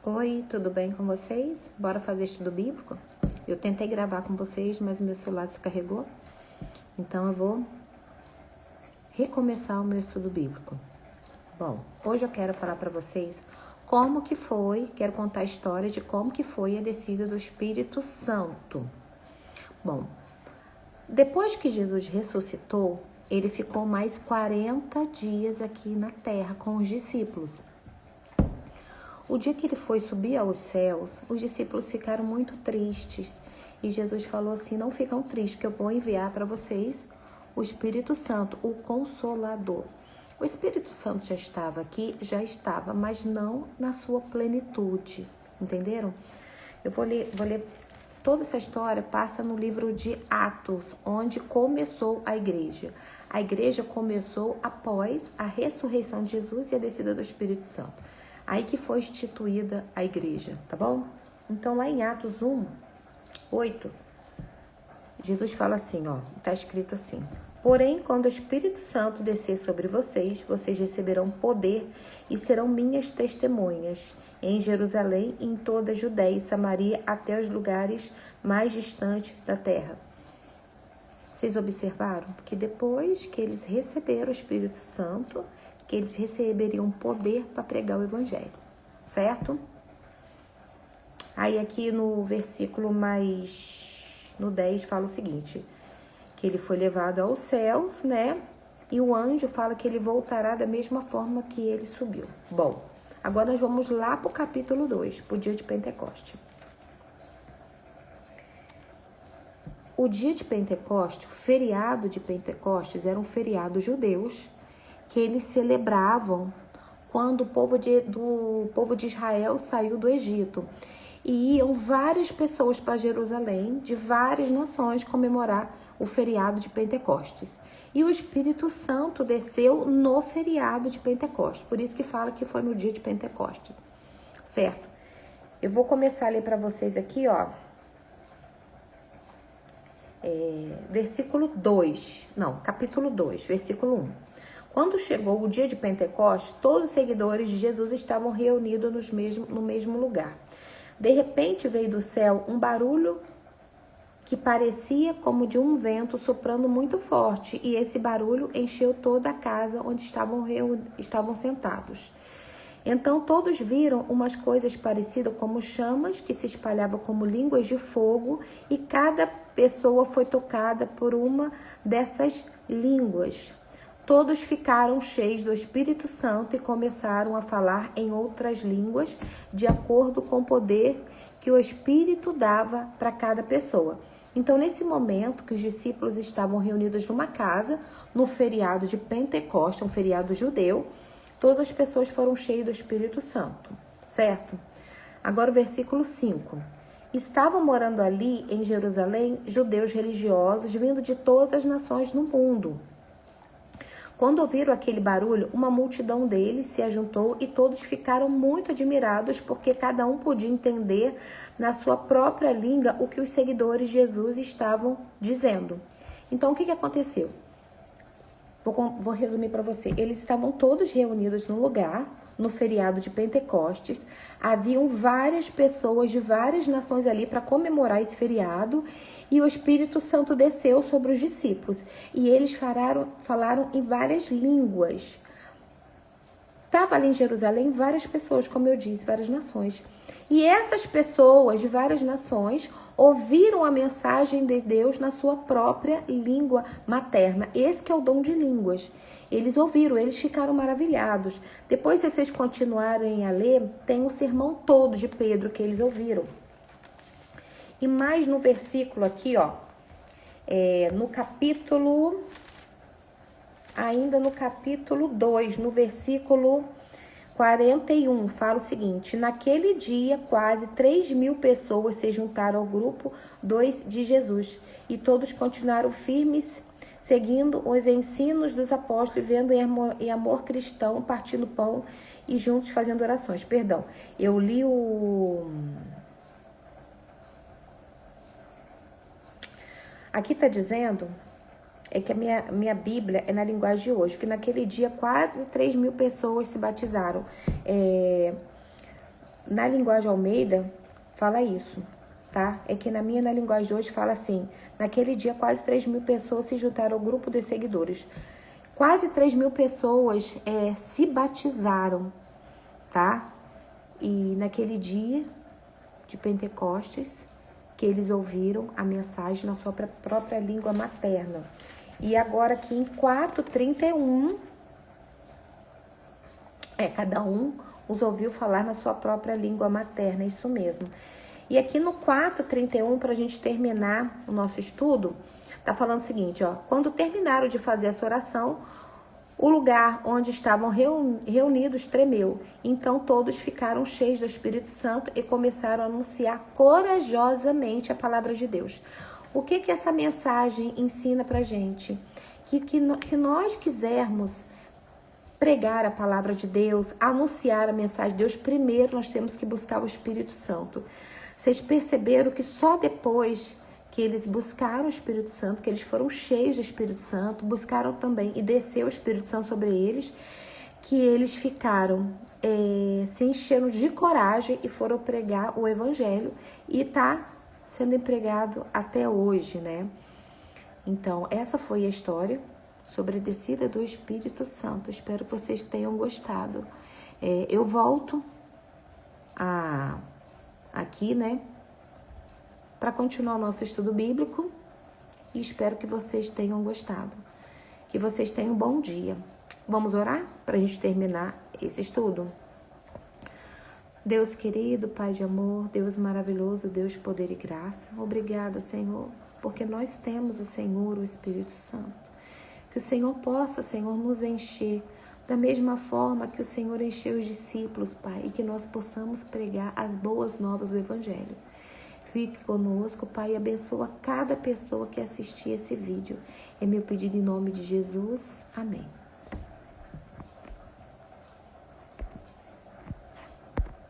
Oi, tudo bem com vocês? Bora fazer estudo bíblico? Eu tentei gravar com vocês, mas meu celular descarregou. Então eu vou recomeçar o meu estudo bíblico. Bom, hoje eu quero falar para vocês como que foi, quero contar a história de como que foi a descida do Espírito Santo. Bom, depois que Jesus ressuscitou, ele ficou mais 40 dias aqui na terra com os discípulos. O dia que ele foi subir aos céus, os discípulos ficaram muito tristes. E Jesus falou assim, não ficam tristes, que eu vou enviar para vocês o Espírito Santo, o Consolador. O Espírito Santo já estava aqui, já estava, mas não na sua plenitude. Entenderam? Eu vou ler toda essa história, passa no livro de Atos, onde começou a igreja. A igreja começou após a ressurreição de Jesus e a descida do Espírito Santo. Aí que foi instituída a igreja, tá bom? Então, lá em Atos 1, 8, Jesus fala assim, ó, tá escrito assim: porém, quando o Espírito Santo descer sobre vocês, vocês receberão poder e serão minhas testemunhas em Jerusalém, em toda a Judéia e Samaria, até os lugares mais distantes da terra. Vocês observaram que depois que eles receberam o Espírito Santo, que eles receberiam poder para pregar o evangelho, certo? Aí aqui no versículo no 10 fala o seguinte, que ele foi levado aos céus, né? E o anjo fala que ele voltará da mesma forma que ele subiu. Bom, agora nós vamos lá para o capítulo 2, para o dia de Pentecoste. O dia de Pentecoste, o feriado de Pentecostes, era um feriado judeus, que eles celebravam quando o povo de Israel saiu do Egito. E iam várias pessoas para Jerusalém, de várias nações, comemorar o feriado de Pentecostes. E o Espírito Santo desceu no feriado de Pentecostes. Por isso que fala que foi no dia de Pentecostes. Certo? Eu vou começar a ler para vocês aqui, ó. Capítulo 2, versículo 1. Quando chegou o dia de Pentecostes, todos os seguidores de Jesus estavam reunidos no mesmo lugar. De repente veio do céu um barulho que parecia como de um vento soprando muito forte, e esse barulho encheu toda a casa onde estavam sentados. Então todos viram umas coisas parecidas como chamas que se espalhavam como línguas de fogo, e cada pessoa foi tocada por uma dessas línguas. Todos ficaram cheios do Espírito Santo e começaram a falar em outras línguas, de acordo com o poder que o Espírito dava para cada pessoa. Então, nesse momento que os discípulos estavam reunidos numa casa, no feriado de Pentecostes, um feriado judeu, todas as pessoas foram cheias do Espírito Santo, certo? Agora o versículo 5. Estavam morando ali em Jerusalém judeus religiosos vindo de todas as nações do mundo. Quando ouviram aquele barulho, uma multidão deles se ajuntou e todos ficaram muito admirados, porque cada um podia entender na sua própria língua o que os seguidores de Jesus estavam dizendo. Então, o que aconteceu? Vou resumir para você. Eles estavam todos reunidos num lugar, no feriado de Pentecostes. Haviam várias pessoas de várias nações ali para comemorar esse feriado. E o Espírito Santo desceu sobre os discípulos. E eles falaram em várias línguas. Estava ali em Jerusalém várias pessoas, como eu disse, várias nações. E essas pessoas de várias nações ouviram a mensagem de Deus na sua própria língua materna. Esse que é o dom de línguas. Eles ouviram, eles ficaram maravilhados. Depois, se vocês continuarem a ler, tem o sermão todo de Pedro que eles ouviram. E mais no versículo aqui, ó, no capítulo 2, no versículo 41, fala o seguinte: naquele dia, quase 3.000 pessoas se juntaram ao grupo 2 de Jesus, e todos continuaram firmes, seguindo os ensinos dos apóstolos, vivendo em amor cristão, partindo pão e juntos fazendo orações. Perdão, eu li Aqui está dizendo, que a minha Bíblia é na linguagem de hoje, que naquele dia quase 3.000 pessoas se batizaram. na linguagem Almeida, fala isso, tá? É que na linguagem de hoje fala assim: naquele dia quase 3.000 pessoas se juntaram ao grupo de seguidores. Quase 3.000 pessoas se batizaram, tá? E naquele dia de Pentecostes, que eles ouviram a mensagem na sua própria língua materna. E agora aqui em 4:31, cada um os ouviu falar na sua própria língua materna, isso mesmo. E aqui no 4:31, para a gente terminar o nosso estudo, tá falando o seguinte, ó: quando terminaram de fazer essa oração, o lugar onde estavam reunidos tremeu. Então todos ficaram cheios do Espírito Santo e começaram a anunciar corajosamente a palavra de Deus. O que essa mensagem ensina pra gente? Que se nós quisermos pregar a palavra de Deus, anunciar a mensagem de Deus, primeiro nós temos que buscar o Espírito Santo. Vocês perceberam que só depois que eles buscaram o Espírito Santo, que eles foram cheios do Espírito Santo, buscaram também e desceu o Espírito Santo sobre eles, que eles ficaram, se encheram de coragem e foram pregar o Evangelho, e tá sendo empregado até hoje, né? Então, essa foi a história sobre a descida do Espírito Santo. Espero que vocês tenham gostado. Eu volto aqui, né, para continuar o nosso estudo bíblico, e espero que vocês tenham gostado. Que vocês tenham um bom dia. Vamos orar para a gente terminar esse estudo? Deus querido, Pai de amor, Deus maravilhoso, Deus de poder e graça, obrigada, Senhor, porque nós temos o Senhor, o Espírito Santo. Que o Senhor possa, Senhor, nos encher da mesma forma que o Senhor encheu os discípulos, Pai, e que nós possamos pregar as boas novas do Evangelho. Fique conosco, Pai, e abençoa cada pessoa que assistir esse vídeo. É meu pedido em nome de Jesus. Amém.